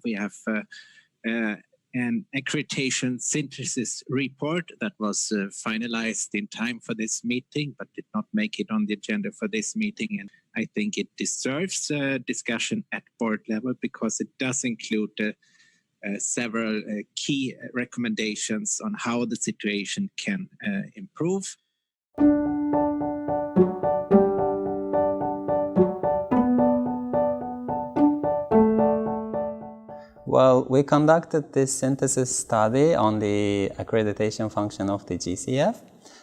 We have an accreditation synthesis report that was finalized in time for this meeting, but did not make it on the agenda for this meeting. And I think it deserves discussion at board level because it does include several key recommendations on how the situation can improve. Well, we conducted this synthesis study on the accreditation function of the GCF,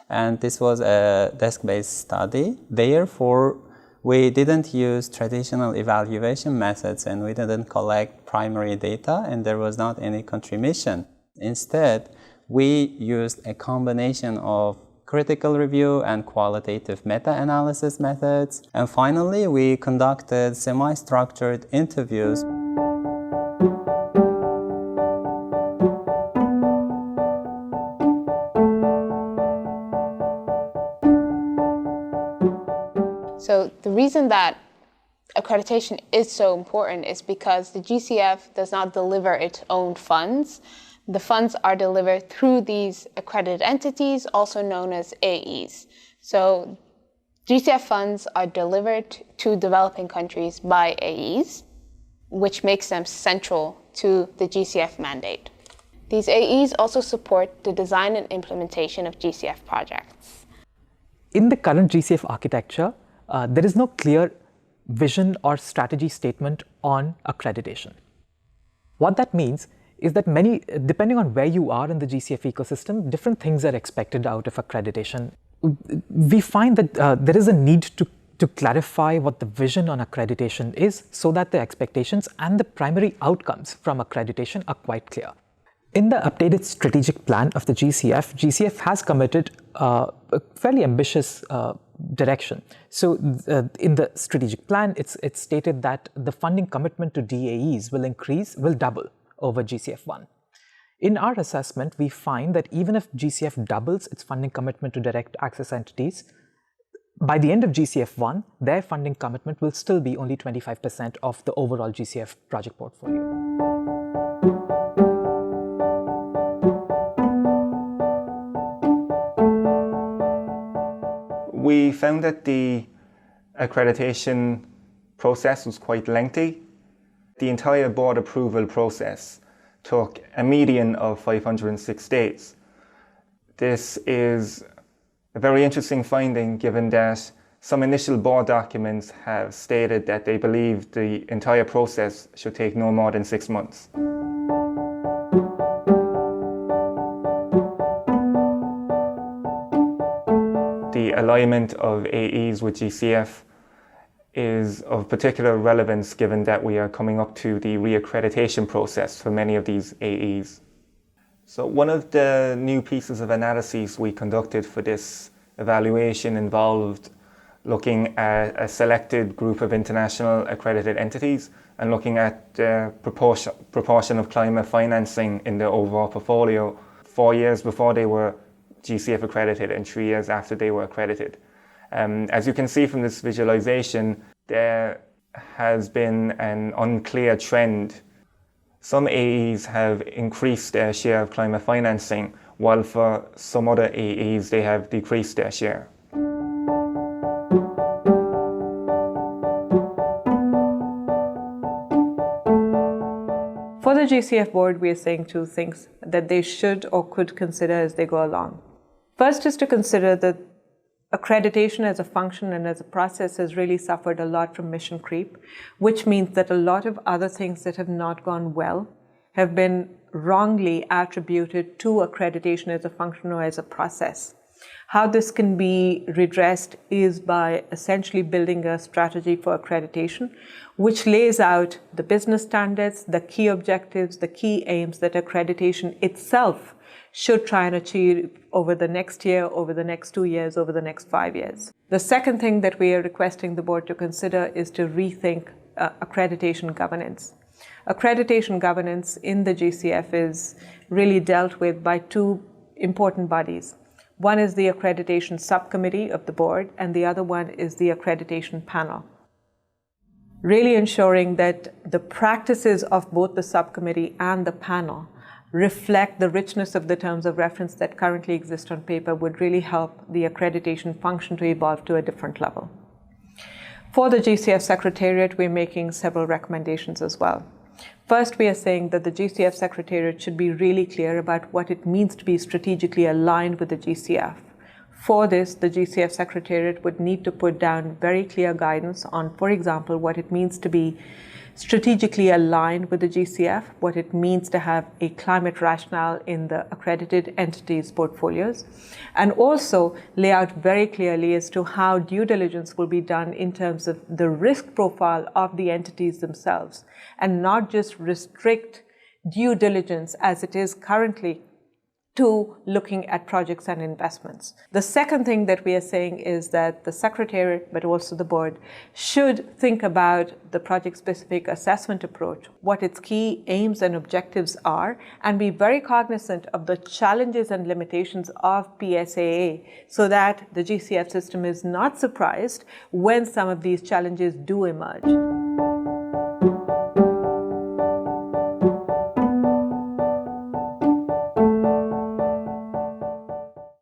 and this was a desk-based study. Therefore, we didn't use traditional evaluation methods and we didn't collect primary data, and there was not any contribution. Instead, we used a combination of critical review and qualitative meta-analysis methods. And finally, we conducted semi-structured interviews. So the reason that accreditation is so important is because the GCF does not deliver its own funds. The funds are delivered through these accredited entities, also known as AEs. So GCF funds are delivered to developing countries by AEs, which makes them central to the GCF mandate. These AEs also support the design and implementation of GCF projects. In the current GCF architecture, there is no clear vision or strategy statement on accreditation. What that means is that depending on where you are in the GCF ecosystem, different things are expected out of accreditation. We find that there is a need to clarify what the vision on accreditation is so that the expectations and the primary outcomes from accreditation are quite clear. In the updated strategic plan of the GCF has committed a fairly ambitious direction. So in the strategic plan, it's stated that the funding commitment to DAEs will double over GCF1. In our assessment, we find that even if GCF doubles its funding commitment to direct access entities, by the end of GCF1, their funding commitment will still be only 25% of the overall GCF project portfolio. We found that the accreditation process was quite lengthy. The entire board approval process took a median of 506 days. This is a very interesting finding given that some initial board documents have stated that they believe the entire process should take no more than 6 months. The alignment of AEs with GCF is of particular relevance given that we are coming up to the reaccreditation process for many of these AEs. So one of the new pieces of analysis we conducted for this evaluation involved looking at a selected group of international accredited entities and looking at the proportion of climate financing in the overall portfolio 4 years before they were GCF accredited and 3 years after they were accredited. As you can see from this visualization, there has been an unclear trend. Some AEs have increased their share of climate financing, while for some other AEs they have decreased their share. For the GCF board, we are saying two things that they should or could consider as they go along. First is to consider that accreditation as a function and as a process has really suffered a lot from mission creep, which means that a lot of other things that have not gone well have been wrongly attributed to accreditation as a function or as a process. How this can be redressed is by essentially building a strategy for accreditation, which lays out the business standards, the key objectives, the key aims that accreditation itself should try and achieve over the next year, over the next 2 years, over the next 5 years. The second thing that we are requesting the board to consider is to rethink accreditation governance. Accreditation governance in the GCF is really dealt with by two important bodies. One is the accreditation subcommittee of the board, and the other one is the accreditation panel. really ensuring that the practices of both the subcommittee and the panel reflect the richness of the terms of reference that currently exist on paper would really help the accreditation function to evolve to a different level. For the GCF Secretariat, we're making several recommendations as well. First, we are saying that the GCF Secretariat should be really clear about what it means to be strategically aligned with the GCF. For this, the GCF Secretariat would need to put down very clear guidance on, for example, what it means to be strategically aligned with the GCF, what it means to have a climate rationale in the accredited entities' portfolios, and also lay out very clearly as to how due diligence will be done in terms of the risk profile of the entities themselves, and not just restrict due diligence as it is currently to looking at projects and investments. The second thing that we are saying is that the Secretariat, but also the board, should think about the project-specific assessment approach, what its key aims and objectives are, and be very cognizant of the challenges and limitations of PSAA so that the GCF system is not surprised when some of these challenges do emerge.